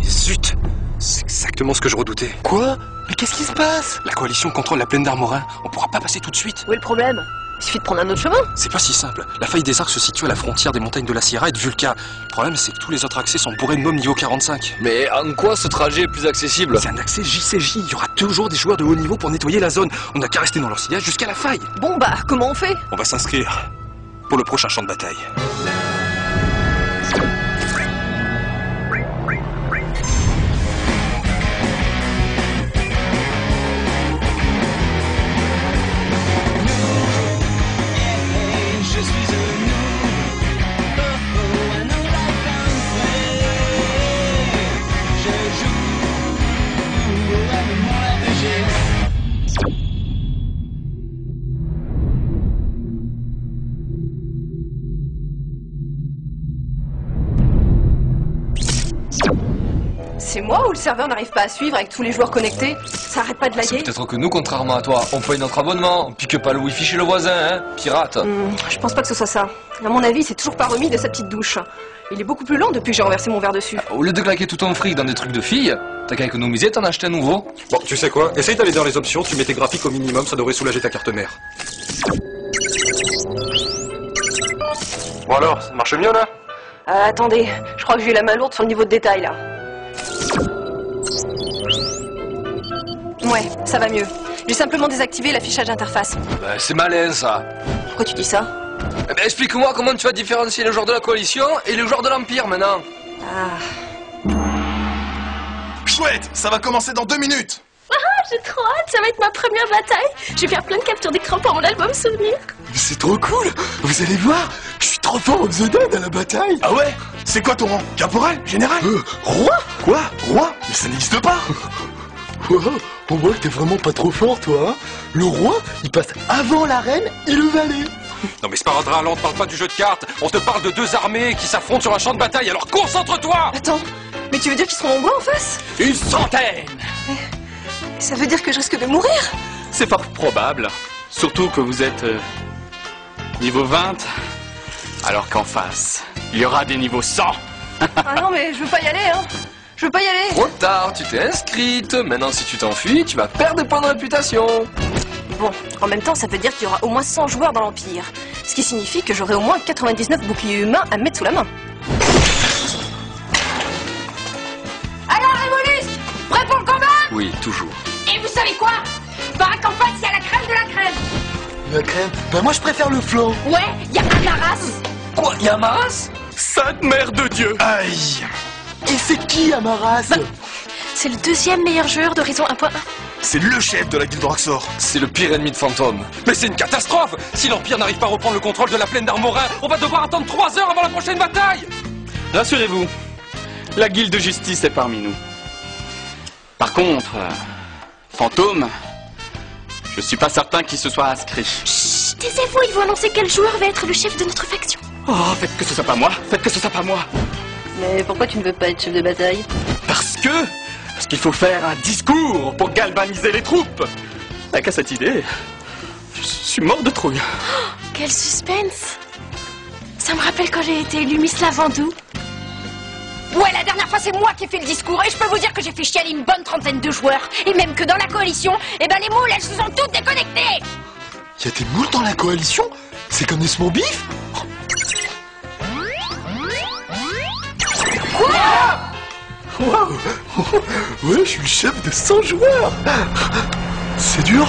Zut! C'est exactement ce que je redoutais. Quoi? Mais qu'est-ce qui se passe? La coalition contrôle la plaine d'Armorin. On pourra pas passer tout de suite. Où est le problème? Il suffit de prendre un autre chemin. C'est pas si simple. La faille des Arcs se situe à la frontière des montagnes de la Sierra et de Vulca. Le problème, c'est que tous les autres accès sont bourrés de mômes niveau 45. Mais en quoi ce trajet est plus accessible? C'est un accès JCJ. Il y aura toujours des joueurs de haut niveau pour nettoyer la zone. On n'a qu'à rester dans leur sillage jusqu'à la faille. Bon bah, comment on fait? On va s'inscrire pour le prochain champ de bataille. C'est moi ou le serveur n'arrive pas à suivre avec tous les joueurs connectés? Ça arrête pas de C'est laguer? peut-être que nous, contrairement à toi, on paye notre abonnement, on pique pas le wifi chez le voisin, hein, pirate. Je pense pas que ce soit ça. À mon avis, c'est toujours pas remis de sa petite douche. Il est beaucoup plus lent depuis que j'ai renversé mon verre dessus. Au lieu de claquer tout ton fric dans des trucs de filles, t'as qu'à économiser, t'en acheter un nouveau. Bon, tu sais quoi? Essaye d'aller dans les options, tu mets tes graphiques au minimum, ça devrait soulager ta carte mère. Bon alors, ça marche mieux là? Attendez, je crois que j'ai la main lourde sur le niveau de détail là. Ouais, ça va mieux. J'ai simplement désactivé l'affichage interface. Ben, c'est malin ça. Pourquoi tu dis ça? Eh ben, explique-moi comment tu vas différencier les joueurs de la coalition et les joueurs de l'Empire maintenant. Chouette, ça va commencer dans 2 minutes. J'ai trop hâte, ça va être ma première bataille. Je vais faire plein de captures d'écran pour mon album souvenir. C'est trop cool. Vous allez voir, je suis trop fort au The Dead à la bataille. Ah ouais? C'est quoi ton rang? Caporal? Général? Roi? Quoi? Roi? Mais ça n'existe pas. On voit que t'es vraiment pas trop fort, toi, hein. Le roi, il passe avant la reine et le valet. Non mais Sparadrap, là on te parle pas du jeu de cartes, on te parle de 2 armées qui s'affrontent sur un champ de bataille, alors concentre-toi! Attends, mais tu veux dire qu'ils seront nombreux en face? Une centaine! Ça veut dire que je risque de mourir? C'est fort probable. Surtout que vous êtes niveau 20, alors qu'en face, il y aura des niveaux 100. Ah non mais je veux pas y aller, hein. Je veux pas y aller. Trop tard, tu t'es inscrite. Maintenant, si tu t'enfuis, tu vas perdre des points de réputation. Bon, en même temps, ça veut dire qu'il y aura au moins 100 joueurs dans l'Empire. Ce qui signifie que j'aurai au moins 99 boucliers humains à mettre sous la main. Alors, Révolus, prêt pour le combat? Oui, toujours. Et vous savez quoi? Baraque en face, il y a la crème de la crème. La crème? Bah moi je préfère le flan. Ouais, il y a Amaras. Quoi, y'a Maras? Sainte Mère de Dieu! Aïe. Et c'est qui Amaras? C'est le deuxième meilleur joueur d'Horizon 1.1. C'est le chef de la guilde Roxor. C'est le pire ennemi de Fantôme. Mais c'est une catastrophe! Si l'Empire n'arrive pas à reprendre le contrôle de la plaine d'Armorin, on va devoir attendre 3 heures avant la prochaine bataille! Rassurez-vous, la guilde de justice est parmi nous. Par contre, Fantôme, je suis pas certain qu'il se soit inscrit. Chut, taisez-vous, ils vont annoncer quel joueur va être le chef de notre faction. Oh, faites que ce soit pas moi, faites que ce soit pas moi. Mais pourquoi tu ne veux pas être chef de bataille? Parce qu'il faut faire un discours pour galvaniser les troupes. Avec à cette idée, je suis mort de trouille. Quel suspense. Ça me rappelle quand j'ai été élu Miss Lavandou. Ouais, la dernière fois, c'est moi qui ai fait le discours. Et je peux vous dire que j'ai fait chialer une bonne trentaine de joueurs. Et même que dans la coalition, eh ben les moules, elles se sont toutes déconnectées. Y a des moules dans la coalition? C'est comme des small beef? Waouh. Ouais, je suis le chef de 100 joueurs. C'est dur.